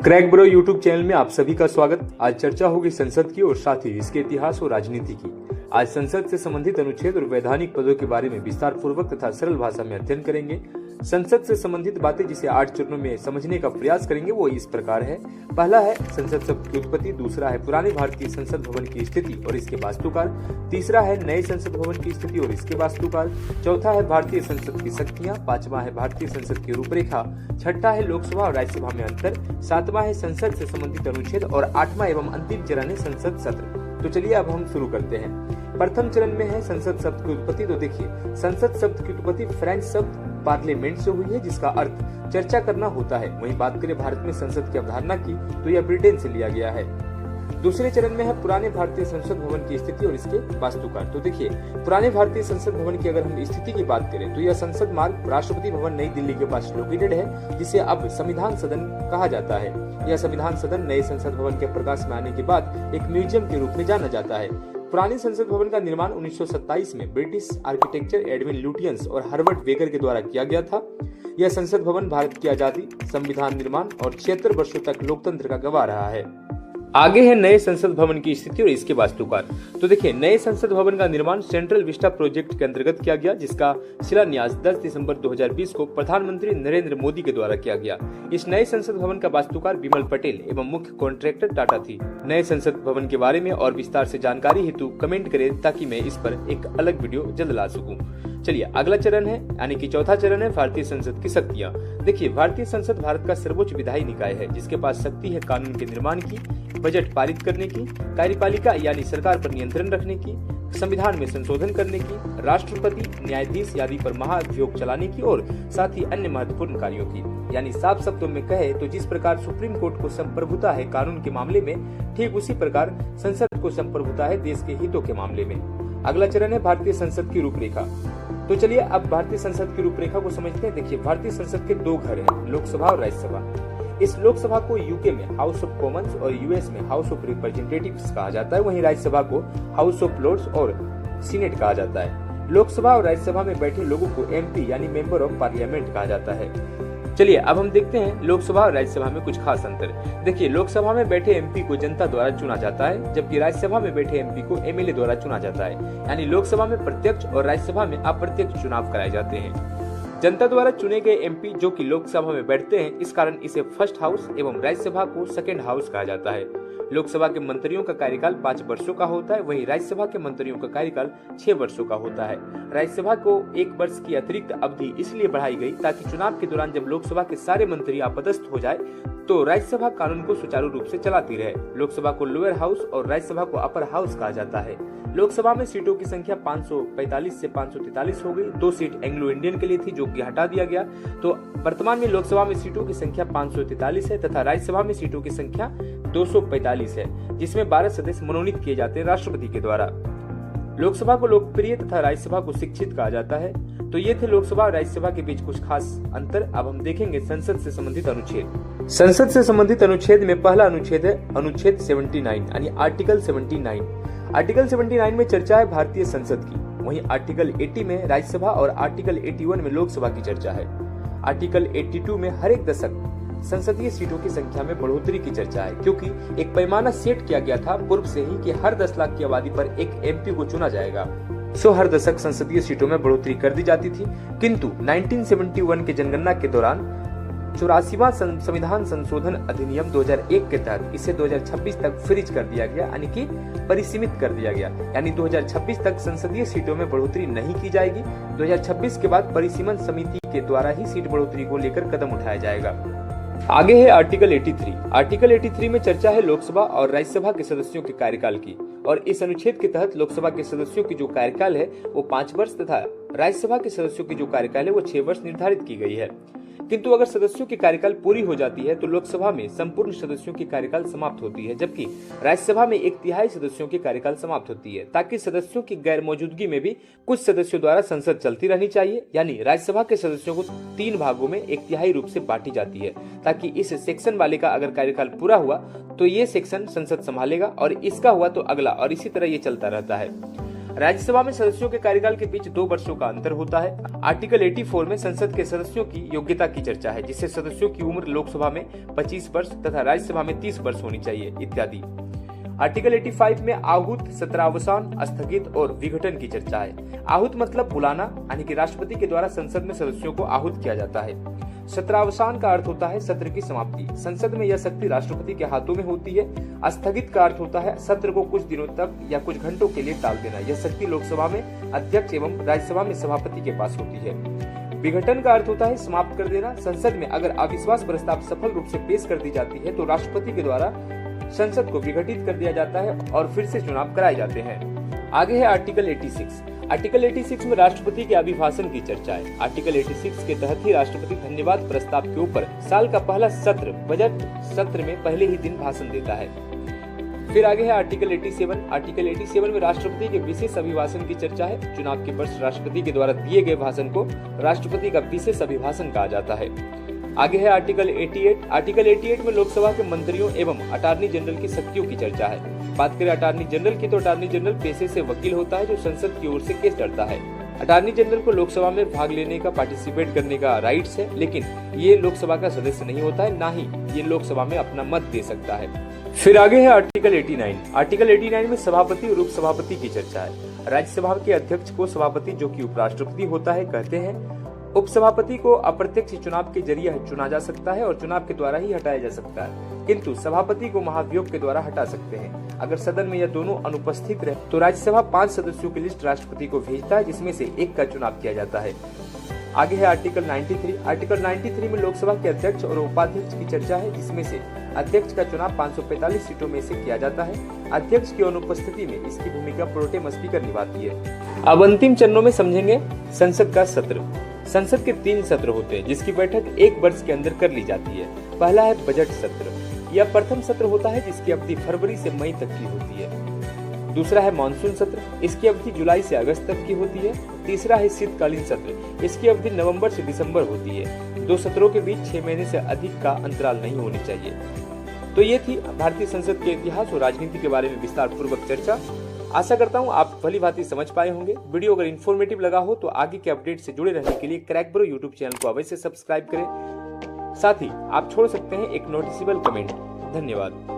Crack bro YouTube channel में आप सभी का स्वागत। आज चर्चा होगी संसद की और साथ ही इसके इतिहास और राजनीति की। आज संसद से संबंधित अनुच्छेद और वैधानिक पदों के बारे में विस्तार पूर्वक तथा सरल भाषा में अध्ययन करेंगे। संसद से संबंधित बातें जिसे 8 चरणों में समझने का प्रयास करेंगे वो इस प्रकार है। पहला है संसद शब्द की उत्पत्ति, दूसरा है पुराने भारतीय संसद भवन की स्थिति और इसके वास्तुकार, तीसरा है नए संसद भवन की स्थिति और इसके वास्तुकार, चौथा है भारतीय संसद की शक्तियां, पांचवा है भारतीय संसद की रूपरेखा, छठा है लोकसभा और राज्यसभा में अंतर, सातवां है संसद से संबंधित अनुच्छेद और आठवां एवं अंतिम चरण है संसद सत्र। तो चलिए अब हम शुरू करते हैं। प्रथम चरण में है संसद शब्द की उत्पत्ति। तो देखिए, संसद शब्द की उत्पत्ति फ्रेंच शब्द पार्लियामेंट से हुई है जिसका अर्थ चर्चा करना होता है। वहीं बात करें भारत में संसद की अवधारणा की तो यह ब्रिटेन से लिया गया है। दूसरे चरण में है पुराने भारतीय संसद भवन की स्थिति और इसके वास्तुकार। तो देखिए, पुराने भारतीय संसद भवन की अगर हम स्थिति की बात करें तो यह संसद मार्ग राष्ट्रपति भवन नई दिल्ली के पास लोकेटेड है, जिसे अब संविधान सदन कहा जाता है। यह संविधान सदन नए संसद भवन के प्रकाश में आने के बाद एक म्यूजियम के रूप में जाना जाता है। पुराने संसद भवन का निर्माण 1927 में ब्रिटिश आर्किटेक्चर एडविन लुटियंस और हर्बर्ट वेगर के द्वारा किया गया था। यह संसद भवन भारत की आजादी, संविधान निर्माण और 76 वर्षों तक लोकतंत्र का गवाह रहा है। आगे है नए संसद भवन की स्थिति और इसके वास्तुकार। तो देखिए, नए संसद भवन का निर्माण सेंट्रल विस्टा प्रोजेक्ट के अंतर्गत किया गया, जिसका शिलान्यास 10 दिसंबर 2020 को प्रधानमंत्री नरेंद्र मोदी के द्वारा किया गया। इस नए संसद भवन का वास्तुकार विमल पटेल एवं मुख्य कॉन्ट्रैक्टर टाटा थी। नए संसद भवन के बारे में और विस्तार से जानकारी हेतु कमेंट करें ताकि मैं इस पर एक अलग वीडियो जल्द ला सकूं। चलिए, अगला चरण है यानी कि चौथा चरण है भारतीय संसद की शक्तियां। देखिए, भारतीय संसद भारत का सर्वोच्च विधायी निकाय है जिसके पास शक्ति है कानून के निर्माण की, बजट पारित करने की, कार्यपालिका यानी सरकार पर नियंत्रण रखने की, संविधान में संशोधन करने की, राष्ट्रपति, न्यायाधीश आदि पर महाभियोग चलाने की और साथ ही अन्य महत्वपूर्ण कार्यों की। यानी साफ शब्दों में कहे तो जिस प्रकार सुप्रीम कोर्ट को संप्रभुता है कानून के मामले में, ठीक उसी प्रकार संसद को संप्रभुता है देश के हितों के मामले में। अगला चरण है भारतीय संसद की रूपरेखा। तो चलिए अब भारतीय संसद की रूपरेखा को समझते हैं। देखिए, भारतीय संसद के 2 घर हैं, लोकसभा और राज्यसभा। इस लोकसभा को यूके में हाउस ऑफ कॉमन्स और यूएस में हाउस ऑफ रिप्रेजेंटेटिव्स कहा जाता है। वहीं राज्यसभा को हाउस ऑफ लॉर्ड्स और सीनेट कहा जाता है। लोकसभा और राज्यसभा में बैठे लोगों को एमपी यानी मेंबर ऑफ पार्लियामेंट कहा जाता है। चलिए अब हम देखते हैं लोकसभा और राज्यसभा में कुछ खास अंतर। देखिए, लोकसभा में बैठे एमपी को जनता द्वारा चुना जाता है, जबकि राज्यसभा में बैठे एमपी को एमएलए द्वारा चुना जाता है। यानी लोकसभा में प्रत्यक्ष और राज्यसभा में अप्रत्यक्ष चुनाव कराए जाते हैं। जनता द्वारा चुने गए एमपी जो कि लोकसभा में बैठते हैं, इस कारण इसे फर्स्ट हाउस एवं राज्यसभा को सेकेंड हाउस कहा जाता है। लोकसभा के मंत्रियों का कार्यकाल 5 वर्षों का होता है, वहीं राज्यसभा के मंत्रियों का कार्यकाल 6 वर्षों का होता है। राज्यसभा को 1 वर्ष की अतिरिक्त अवधि इसलिए बढ़ाई गई ताकि चुनाव के दौरान जब लोकसभा के सारे मंत्री अपदस्थ हो जाए तो राज्यसभा कानून को सुचारू रूप से चलाती रहे। लोकसभा को लोअर हाउस और राज्यसभा को अपर हाउस कहा जाता है। लोकसभा में सीटों की संख्या 545 से 543 हो गई। 2 सीट एंग्लो इंडियन के लिए थी जो कि हटा दिया गया। तो वर्तमान में लोकसभा में सीटों की संख्या 543 है तथा राज्यसभा में सीटों की संख्या 245 है, जिसमें 12 सदस्य मनोनीत किए जाते हैं राष्ट्रपति के द्वारा। लोकसभा को लोकप्रिय तथा राज्यसभा को शिक्षित कहा जाता है। तो ये थे लोकसभा और राज्यसभा के बीच कुछ खास अंतर। अब हम देखेंगे संसद से संबंधित अनुच्छेद। संसद से संबंधित अनुच्छेद में पहला अनुच्छेद है अनुच्छेद 79 यानी आर्टिकल 79। आर्टिकल 79 में चर्चा है भारतीय संसद की। वहीं आर्टिकल 80 में राज्यसभा और आर्टिकल 81 में लोकसभा की चर्चा है। आर्टिकल 82 में हर एक दशक संसदीय सीटों की संख्या में बढ़ोतरी की चर्चा है, क्योंकि एक पैमाना सेट किया गया था पूर्व से ही कि हर 10 लाख की आबादी पर एक एमपी को चुना जाएगा। हर दशक संसदीय सीटों में बढ़ोतरी कर दी जाती थी। किंतु 1971 के जनगणना के दौरान 84वां संविधान संशोधन अधिनियम 2001 के तहत इसे 2026 तक फ्रीज कर दिया गया, यानी कि परिसीमित कर दिया गया। यानी 2026 तक संसदीय सीटों में बढ़ोतरी नहीं की जाएगी। 2026 के बाद परिसीमन समिति के द्वारा ही सीट बढ़ोतरी को लेकर कदम उठाया जाएगा। आगे है आर्टिकल 83। आर्टिकल 83 में चर्चा है लोकसभा और राज्यसभा के सदस्यों के कार्यकाल की, और इस अनुच्छेद के तहत लोकसभा के सदस्यों की जो कार्यकाल है वो 5 वर्ष तथा राज्यसभा के सदस्यों की जो कार्यकाल है वो 6 वर्ष निर्धारित की गई है। किंतु अगर सदस्यों की कार्यकाल पूरी हो जाती है तो लोकसभा में संपूर्ण सदस्यों की कार्यकाल समाप्त होती है, जबकि राज्यसभा में 1/3 सदस्यों की कार्यकाल समाप्त होती है, ताकि सदस्यों की गैर मौजूदगी में भी कुछ सदस्यों द्वारा संसद चलती रहनी चाहिए। यानी राज्यसभा के सदस्यों को 3 भागों में 1/3 रूप से बांटी जाती है, ताकि इस सेक्शन वाले का अगर कार्यकाल पूरा हुआ तो ये सेक्शन संसद संभालेगा और इसका हुआ तो अगला, और इसी तरह ये चलता रहता है। राज्यसभा में सदस्यों के कार्यकाल के बीच 2 वर्षों का अंतर होता है। आर्टिकल 84 में संसद के सदस्यों की योग्यता की चर्चा है, जिससे सदस्यों की उम्र लोकसभा में 25 वर्ष तथा राज्यसभा में 30 वर्ष होनी चाहिए इत्यादि। आर्टिकल 85 में आहूत, सत्रावसान, स्थगित और विघटन की चर्चा है। आहूत मतलब बुलाना, यानी कि राष्ट्रपति के द्वारा संसद में सदस्यों को आहूत किया जाता है। सत्रावसान का अर्थ होता है सत्र की समाप्ति। संसद में यह शक्ति राष्ट्रपति के हाथों में होती है। स्थगित का अर्थ होता है सत्र को कुछ दिनों तक या कुछ घंटों के लिए टाल देना। यह शक्ति लोकसभा में अध्यक्ष एवं राज्यसभा में सभापति के पास होती है। विघटन का अर्थ होता है समाप्त कर देना। संसद में अगर अविश्वास प्रस्ताव सफल रूप से पेश कर दी जाती है तो राष्ट्रपति के द्वारा संसद को विघटित कर दिया जाता है और फिर से चुनाव कराए जाते हैं। आगे है आर्टिकल 86। आर्टिकल 86 में राष्ट्रपति के अभिभाषण की चर्चा है। आर्टिकल 86 के तहत ही राष्ट्रपति धन्यवाद प्रस्ताव के ऊपर साल का पहला सत्र बजट सत्र में पहले ही दिन भाषण देता है। फिर आगे है आर्टिकल 87। आर्टिकल 87 में राष्ट्रपति के विशेष अभिभाषण की चर्चा है। चुनाव के वर्ष राष्ट्रपति के द्वारा दिए गए भाषण को राष्ट्रपति का विशेष अभिभाषण कहा जाता है। आगे है आर्टिकल 88। आर्टिकल 88 में लोकसभा के मंत्रियों एवं अटॉर्नी जनरल की शक्तियों की चर्चा है। बात करें अटॉर्नी जनरल की तो अटॉर्नी जनरल पेशे से वकील होता है जो संसद की ओर से केस लड़ता है। अटॉर्नी जनरल को लोकसभा में भाग लेने का, पार्टिसिपेट करने का राइट्स है, लेकिन ये लोकसभा का सदस्य नहीं होता है, ना ही ये लोकसभा में अपना मत दे सकता है। फिर आगे है आर्टिकल 89। आर्टिकल 89 में सभापति और उपसभापति की चर्चा है। राज्यसभा के अध्यक्ष को सभापति, जो कि उपराष्ट्रपति होता है, कहते हैं। उपसभापति को अप्रत्यक्ष चुनाव के जरिए चुना जा सकता है और चुनाव के द्वारा ही हटाया जा सकता है, किंतु सभापति को महाभियोग के द्वारा हटा सकते हैं। अगर सदन में यह दोनों अनुपस्थित रहे तो राज्यसभा 5 सदस्यों की लिस्ट राष्ट्रपति को भेजता है, जिसमें से एक का चुनाव किया जाता है। आगे है आर्टिकल 93। आर्टिकल 93 में लोकसभा के अध्यक्ष और उपाध्यक्ष की चर्चा है, जिसमें से अध्यक्ष का चुनाव 545 सीटों में से किया जाता है। अध्यक्ष की अनुपस्थिति में इसकी भूमिका प्रोटेम स्पीकर निभाती है। अब अंतिम चरणों में समझेंगे संसद का सत्र। संसद के 3 सत्र होते हैं, जिसकी बैठक 1 वर्ष के अंदर कर ली जाती है। पहला है बजट सत्र। यह प्रथम सत्र होता है, जिसकी अवधि फरवरी से मई तक की होती है। दूसरा है मानसून सत्र। इसकी अवधि जुलाई से अगस्त तक की होती है। तीसरा है शीतकालीन सत्र। इसकी अवधि नवंबर से दिसंबर होती है। 2 सत्रों के बीच 6 महीने से अधिक का अंतराल नहीं होनी चाहिए। तो ये थी भारतीय संसद के इतिहास और राजनीति के बारे में विस्तार पूर्वक चर्चा। आशा करता हूँ आप भली भांति समझ पाए होंगे। वीडियो अगर इन्फॉर्मेटिव लगा हो तो आगे के अपडेट से जुड़े रहने के लिए क्रैक ब्रो यूट्यूब चैनल को अवश्य सब्सक्राइब करें। साथ ही आप छोड़ सकते हैं एक नोटिसेबल कमेंट। धन्यवाद।